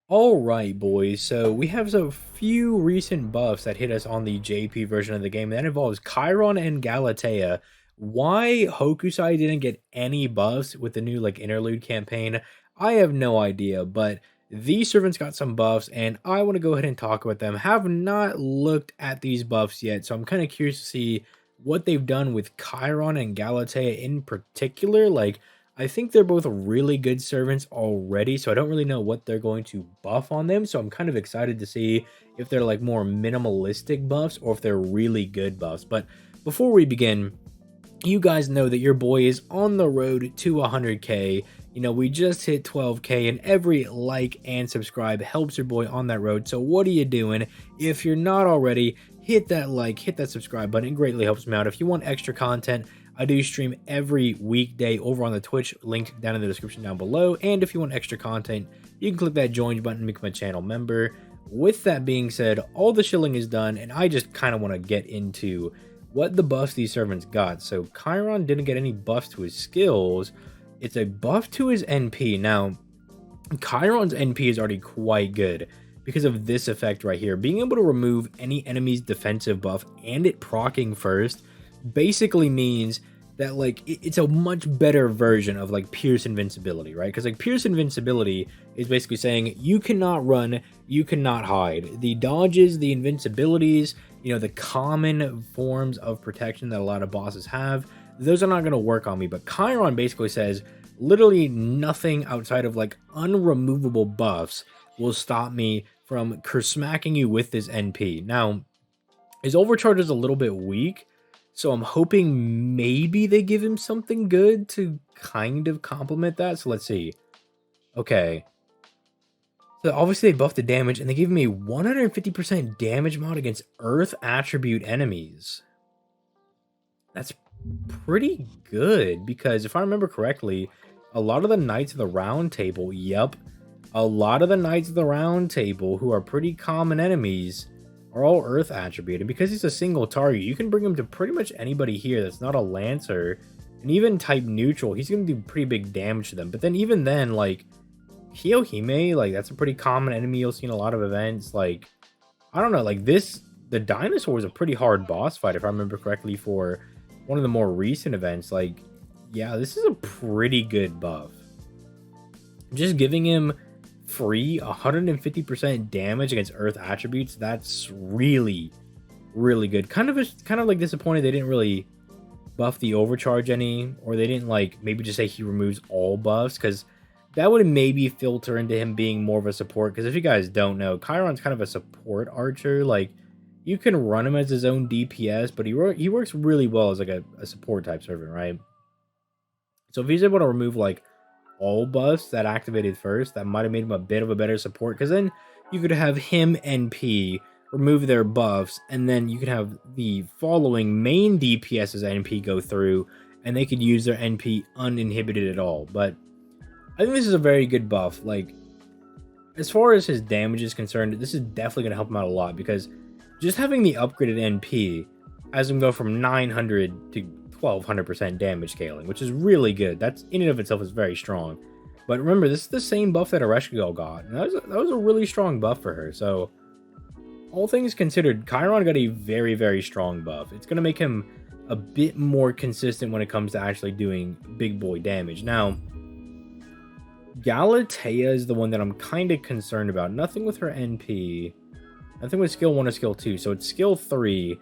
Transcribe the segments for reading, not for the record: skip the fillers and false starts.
All right, boys. So we have a few recent buffs that hit us on the JP version of the game. That involves Chiron and Galatea. Why Hokusai didn't get any buffs with the new interlude campaign, I have no idea. But these servants got some buffs, and I want to go ahead and talk about them. Have not looked at these buffs yet, so I'm kind of curious to see what they've done with Chiron and Galatea in particular. I think they're both really good servants already, so I don't really know what they're going to buff on them. So I'm kind of excited to see if they're more minimalistic buffs or if they're really good buffs. But before we begin, you guys know that your boy is on the road to 100K. You know, we just hit 12K, and every like and subscribe helps your boy on that road. So what are you doing? If you're not already, hit that like, hit that subscribe button. It greatly helps me out. If you want extra content, I do stream every weekday over on the Twitch, linked down in the description down below. And if you want extra content, you can click that join button and become a channel member. With that being said, all the shilling is done, and I just kind of want to get into what the buffs these servants got. So Chiron didn't get any buffs to his skills. It's a buff to his NP. Now, Chiron's NP is already quite good because of this effect right here. Being able to remove any enemy's defensive buff and it proccing first basically means that it's a much better version of Pierce invincibility, right? Because Pierce invincibility is basically saying you cannot run, you cannot hide. The dodges, the invincibilities, you know, the common forms of protection that a lot of bosses have, those are not going to work on me. But Chiron basically says literally nothing outside of unremovable buffs will stop me from smacking you with this NP. Now, his overcharge is a little bit weak, so I'm hoping maybe they give him something good to kind of complement that. So let's see. Okay. So obviously they buffed the damage, and they gave me a 150% damage mod against Earth attribute enemies. That's pretty good, because if I remember correctly, a lot of the Knights of the Round Table, a lot of the Knights of the Round Table, who are pretty common enemies, are all Earth attribute. And because he's a single target, you can bring him to pretty much anybody here that's not a Lancer. And even type neutral, he's going to do pretty big damage to them. But then even then, Hiohime, that's a pretty common enemy you'll see in a lot of events. I don't know, the dinosaur is a pretty hard boss fight, if I remember correctly, for one of the more recent events. Yeah, this is a pretty good buff. Just giving him free 150% damage against Earth attributes, that's really good. Kind of disappointed they didn't really buff the overcharge any, or they didn't maybe just say he removes all buffs, because that would maybe filter into him being more of a support. Because if you guys don't know, Chiron's kind of a support archer. You can run him as his own DPS, but he works really well as a support type servant, right? So if he's able to remove all buffs that activated first, that might have made him a bit of a better support, because then you could have him and P remove their buffs, and then you could have the following main DPS's NP go through, and they could use their NP uninhibited at all. But I think this is a very good buff. As far as his damage is concerned, this is definitely going to help him out a lot, because just having the upgraded NP has him go from 900 to 1200% damage scaling, which is really good. That's in and of itself is very strong. But remember, this is the same buff that Ereshkigal got, and that was a really strong buff for her. So all things considered, Chiron got a very strong buff. It's going to make him a bit more consistent when it comes to actually doing big boy damage. Now, Galatea is the one that I'm kind of concerned about. Nothing with her NP. Nothing with skill 1 or skill 2. So it's skill 3.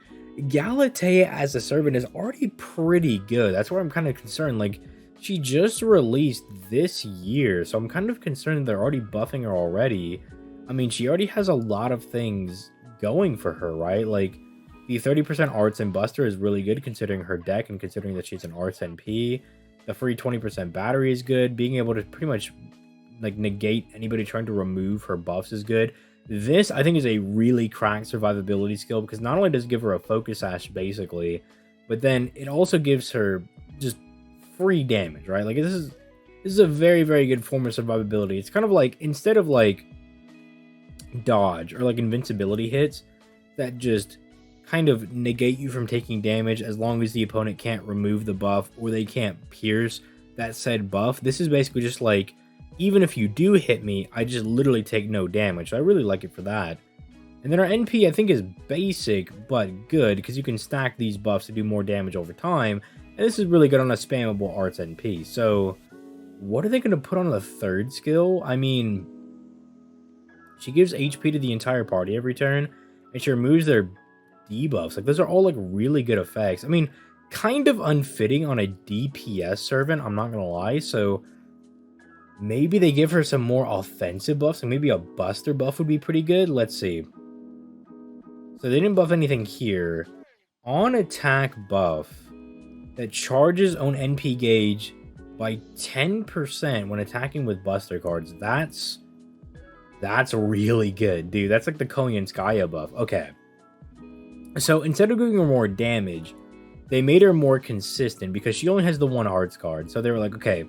Galatea as a servant is already pretty good. That's where I'm kind of concerned. She just released this year, so I'm kind of concerned they're already buffing her already. I mean, she already has a lot of things going for her, right? The 30% arts and buster is really good considering her deck and considering that she's an arts NP. The free 20% battery is good. Being able to pretty much negate anybody trying to remove her buffs is good. This, I think, is a really cracked survivability skill, because not only does it give her a focus sash, basically, but then it also gives her just free damage, right? This is a very good form of survivability. It's kind of instead of dodge or invincibility hits that just kind of negate you from taking damage as long as the opponent can't remove the buff or they can't pierce that said buff, this is basically just even if you do hit me, I just literally take no damage. So I really like it for that. And then our NP, I think, is basic, but good, because you can stack these buffs to do more damage over time. And this is really good on a spammable arts NP. So what are they going to put on the third skill? I mean, she gives HP to the entire party every turn, and she removes their debuffs. Like, those are all, like, really good effects. I mean, kind of unfitting on a DPS servant, I'm not going to lie. So maybe they give her some more offensive buffs, and maybe a buster buff would be pretty good. Let's see. So they didn't buff anything here. On attack buff that charges own NP gauge by 10% when attacking with buster cards. That's really good, dude. That's like the Koyanskaya buff. Okay. So instead of giving her more damage, they made her more consistent because she only has the one arts card. So they were like, okay,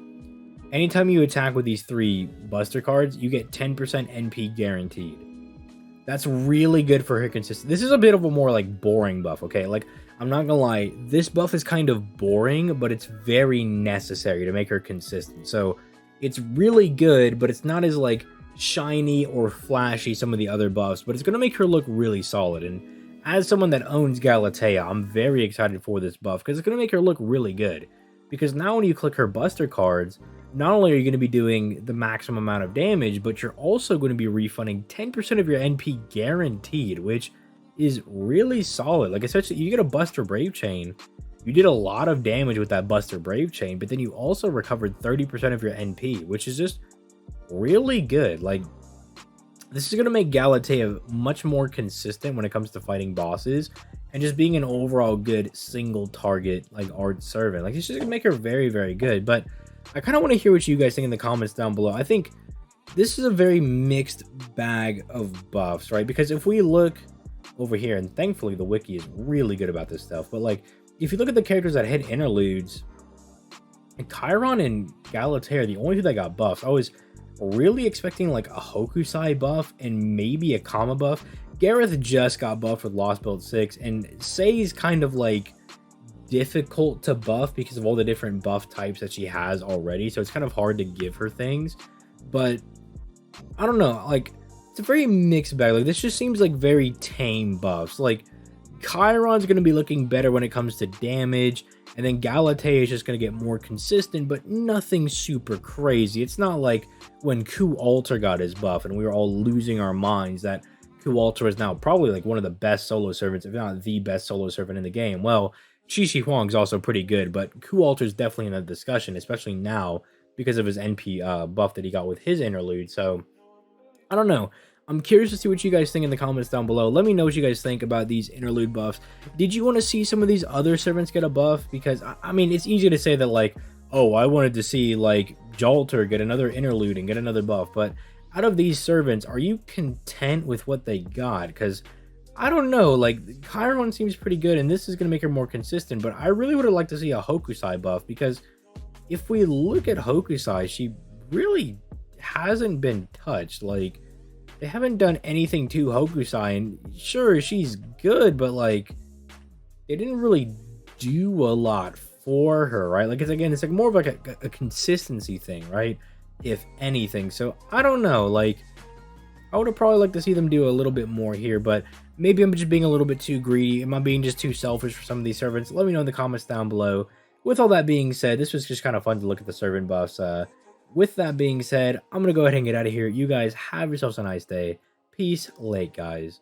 anytime you attack with these 3 buster cards, you get 10% NP guaranteed. That's really good for her consistency. This is a bit of a more, like, boring buff, okay? Like, I'm not gonna lie, this buff is kind of boring, but it's very necessary to make her consistent. So it's really good, but it's not as, like, shiny or flashy some of the other buffs, but it's gonna make her look really solid. And as someone that owns Galatea, I'm very excited for this buff because it's gonna make her look really good. Because now when you click her buster cards, not only are you going to be doing the maximum amount of damage, but you're also going to be refunding 10% of your NP guaranteed, which is really solid. Like, especially you get a Buster Brave Chain. You did a lot of damage with that Buster Brave Chain, but then you also recovered 30% of your NP, which is just really good. Like, this is going to make Galatea much more consistent when it comes to fighting bosses and just being an overall good single target, like, art servant. Like, it's just going to make her very, very good. But I kind of want to hear what you guys think in the comments down below. I think this is a very mixed bag of buffs, right? Because if we look over here, and thankfully the wiki is really good about this stuff, but like, if you look at the characters that hit interludes, like Chiron and Galatea are the only two that got buffs. I was really expecting like a Hokusai buff and maybe a Kama buff. Gareth just got buffed with Lost Build 6, and Sei's kind of like difficult to buff because of all the different buff types that she has already, so it's kind of hard to give her things. But I don't know, like, it's a very mixed bag. Like, this just seems like very tame buffs. Like, Chiron's going to be looking better when it comes to damage, and then Galatea is just going to get more consistent, but nothing super crazy. It's not like when Ku Alter got his buff and we were all losing our minds that Ku Alter is now probably like one of the best solo servants, if not the best solo servant in the game. Well, Shi Huang's also pretty good, but Ku Alter's definitely in the discussion, especially now because of his NP buff that he got with his interlude. So, I don't know. I'm curious to see what you guys think in the comments down below. Let me know what you guys think about these interlude buffs. Did you want to see some of these other servants get a buff? Because, I mean, it's easy to say that, like, oh, I wanted to see, like, Jalter get another interlude and get another buff. But out of these servants, are you content with what they got? Because I don't know, like, Chiron seems pretty good, and this is going to make her more consistent, but I really would have liked to see a Hokusai buff, because if we look at Hokusai, she really hasn't been touched. Like, they haven't done anything to Hokusai, and sure, she's good, but, like, they didn't really do a lot for her, right? Like, it's like more of like a consistency thing, right? If anything. So, I don't know, like, I would have probably liked to see them do a little bit more here, but maybe I'm just being a little bit too greedy. Am I being just too selfish for some of these servants? Let me know in the comments down below. With all that being said, this was just kind of fun to look at the servant buffs. With that being said, I'm going to go ahead and get out of here. You guys have yourselves a nice day. Peace, late, guys.